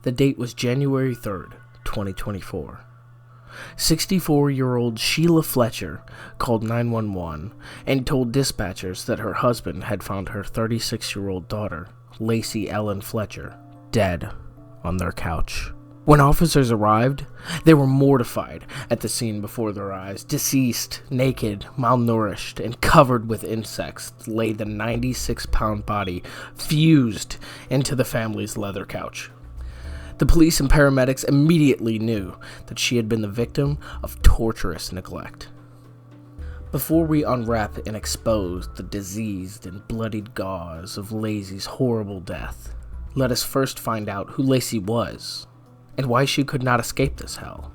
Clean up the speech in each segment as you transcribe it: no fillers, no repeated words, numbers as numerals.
The date was January 3rd, 2024. 64-year-old Sheila Fletcher called 911 and told dispatchers that her husband had found her 36-year-old daughter, Lacey Ellen Fletcher, dead on their couch. When officers arrived, they were mortified at the scene before their eyes. Deceased, naked, malnourished, and covered with insects lay the 96-pound body fused into the family's leather couch. The police and paramedics immediately knew that she had been the victim of torturous neglect. Before we unwrap and expose the diseased and bloodied gauze of Lacey's horrible death, let us first find out who Lacey was and why she could not escape this hell.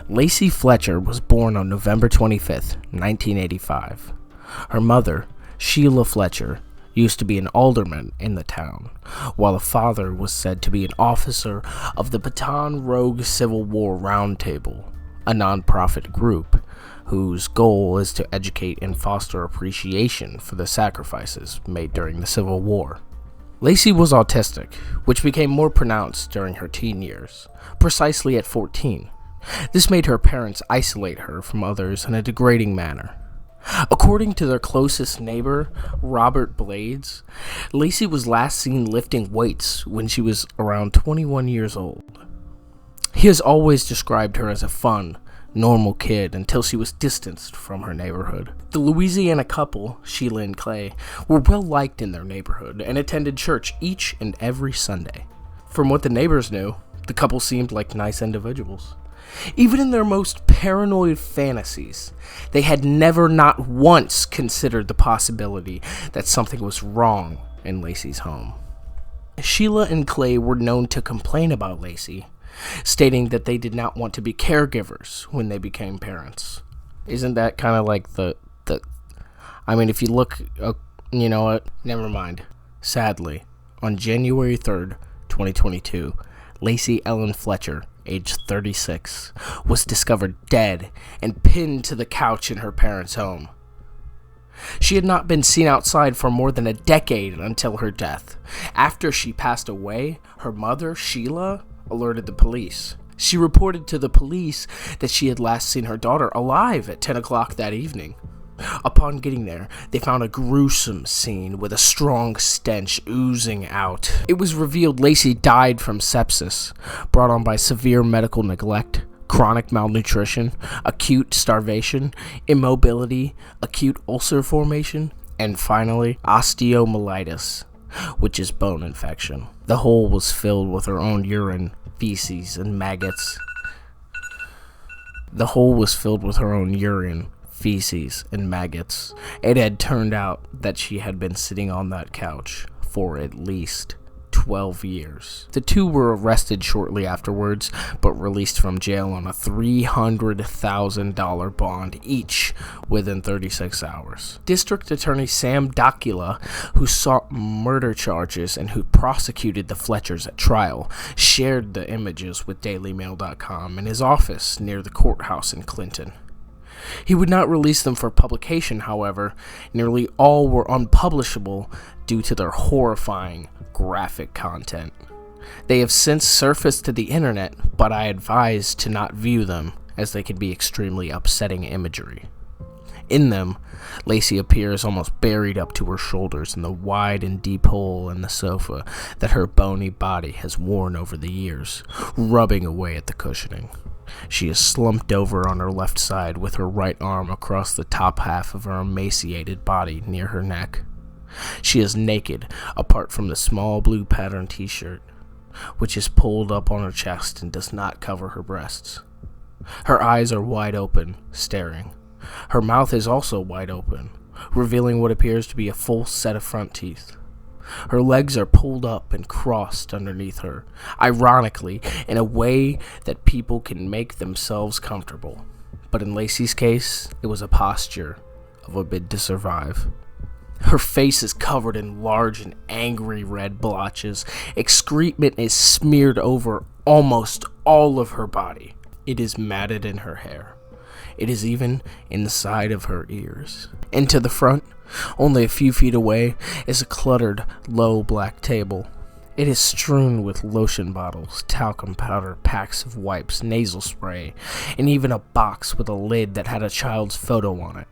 Lacey Fletcher was born on November 25th, 1985. Her mother, Sheila Fletcher, used to be an alderman in the town, while the father was said to be an officer of the Baton Rouge Civil War Roundtable, a non-profit group whose goal is to educate and foster appreciation for the sacrifices made during the Civil War. Lacey was autistic, which became more pronounced during her teen years, precisely at 14. This made her parents isolate her from others in a degrading manner. According to their closest neighbor, Robert Blades, Lacey was last seen lifting weights when she was around 21 years old. He has always described her as a fun, normal kid until she was distanced from her neighborhood. The Louisiana couple, Sheila and Clay, were well liked in their neighborhood and attended church each and every Sunday. From what the neighbors knew, the couple seemed like nice individuals. Even in their most paranoid fantasies, they had never not once considered the possibility that something was wrong in Lacey's home. Sheila and Clay were known to complain about Lacey, stating that they did not want to be caregivers when they became parents. Isn't that kind of like if you look, you know what, never mind. Sadly, on January 3rd, 2022, Lacey Ellen Fletcher, age 36, was discovered dead and pinned to the couch in her parents' home. She had not been seen outside for more than a decade until her death. After she passed away, her mother, Sheila, alerted the police. She reported to the police that she had last seen her daughter alive at 10 o'clock that evening. Upon getting there, they found a gruesome scene with a strong stench oozing out. It was revealed Lacey died from sepsis, brought on by severe medical neglect, chronic malnutrition, acute starvation, immobility, acute ulcer formation, and finally, osteomyelitis, which is bone infection. The hole was filled with her own urine, feces, and maggots. It had turned out that she had been sitting on that couch for at least 12 years. The two were arrested shortly afterwards, but released from jail on a $300,000 bond each within 36 hours. District Attorney Sam Docula, who sought murder charges and who prosecuted the Fletchers at trial, shared the images with DailyMail.com in his office near the courthouse in Clinton. He would not release them for publication, however. Nearly all were unpublishable due to their horrifying, graphic content. They have since surfaced to the internet, but I advise to not view them, as they can be extremely upsetting imagery. In them, Lacey appears almost buried up to her shoulders in the wide and deep hole in the sofa that her bony body has worn over the years, rubbing away at the cushioning. She is slumped over on her left side with her right arm across the top half of her emaciated body near her neck. She is naked, apart from the small blue pattern t-shirt, which is pulled up on her chest and does not cover her breasts. Her eyes are wide open, staring. Her mouth is also wide open, revealing what appears to be a full set of front teeth. Her legs are pulled up and crossed underneath her, ironically, in a way that people can make themselves comfortable. But in Lacey's case, it was a posture of a bid to survive. Her face is covered in large and angry red blotches. Excrement is smeared over almost all of her body. It is matted in her hair. It is even inside of her ears. And to the front, only a few feet away, is a cluttered, low black table. It is strewn with lotion bottles, talcum powder, packs of wipes, nasal spray, and even a box with a lid that had a child's photo on it,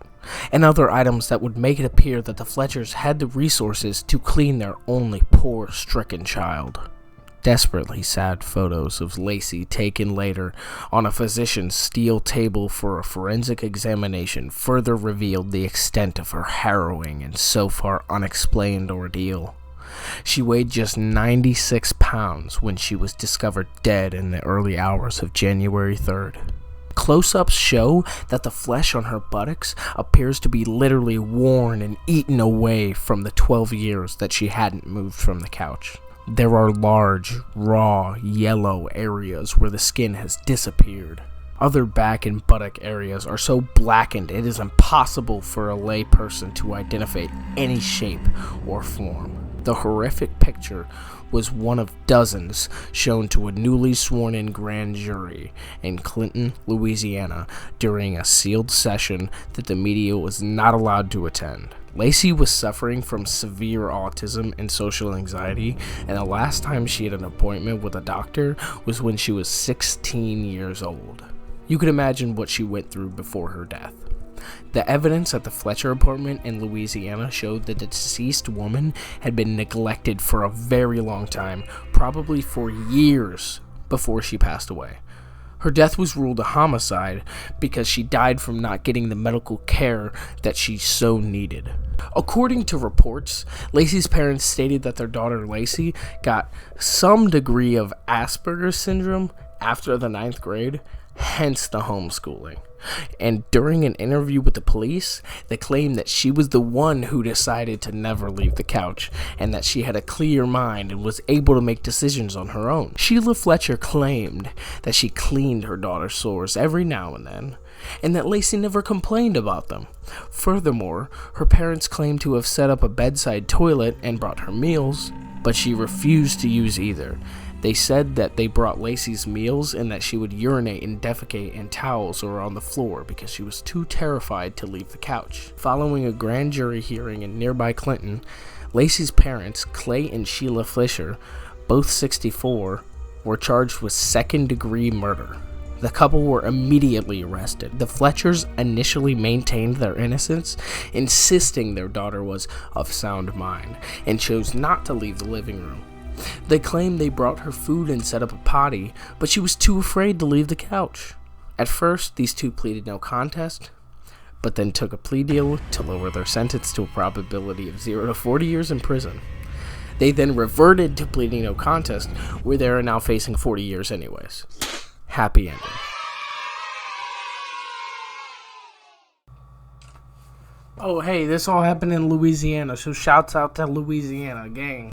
and other items that would make it appear that the Fletchers had the resources to clean their only poor, stricken child. Desperately sad photos of Lacey taken later on a physician's steel table for a forensic examination further revealed the extent of her harrowing and so far unexplained ordeal. She weighed just 96 pounds when she was discovered dead in the early hours of January 3rd. Close-ups show that the flesh on her buttocks appears to be literally worn and eaten away from the 12 years that she hadn't moved from the couch. There are large, raw, yellow areas where the skin has disappeared. Other back and buttock areas are so blackened it is impossible for a lay person to identify any shape or form. The horrific picture was one of dozens shown to a newly sworn-in grand jury in Clinton, Louisiana, during a sealed session that the media was not allowed to attend. Lacey was suffering from severe autism and social anxiety, and the last time she had an appointment with a doctor was when she was 16 years old. You can imagine what she went through before her death. The evidence at the Fletcher apartment in Louisiana showed that the deceased woman had been neglected for a very long time, probably for years before she passed away. Her death was ruled a homicide because she died from not getting the medical care that she so needed. According to reports, Lacey's parents stated that their daughter Lacey got some degree of Asperger's syndrome after the 9th grade, hence the homeschooling. And during an interview with the police, they claimed that she was the one who decided to never leave the couch, and that she had a clear mind and was able to make decisions on her own. Sheila Fletcher claimed that she cleaned her daughter's sores every now and then, and that Lacey never complained about them. Furthermore, her parents claimed to have set up a bedside toilet and brought her meals, but she refused to use either. They said that they brought Lacey's meals and that she would urinate and defecate in towels or on the floor because she was too terrified to leave the couch. Following a grand jury hearing in nearby Clinton, Lacey's parents, Clay and Sheila Fletcher, both 64, were charged with second-degree murder. The couple were immediately arrested. The Fletchers initially maintained their innocence, insisting their daughter was of sound mind, and chose not to leave the living room. They claimed they brought her food and set up a potty, but she was too afraid to leave the couch. At first, these two pleaded no contest, but then took a plea deal to lower their sentence to a probability of 0 to 40 years in prison. They then reverted to pleading no contest, where they are now facing 40 years anyways. Happy ending. Oh, hey, this all happened in Louisiana, so shouts out to Louisiana, gang.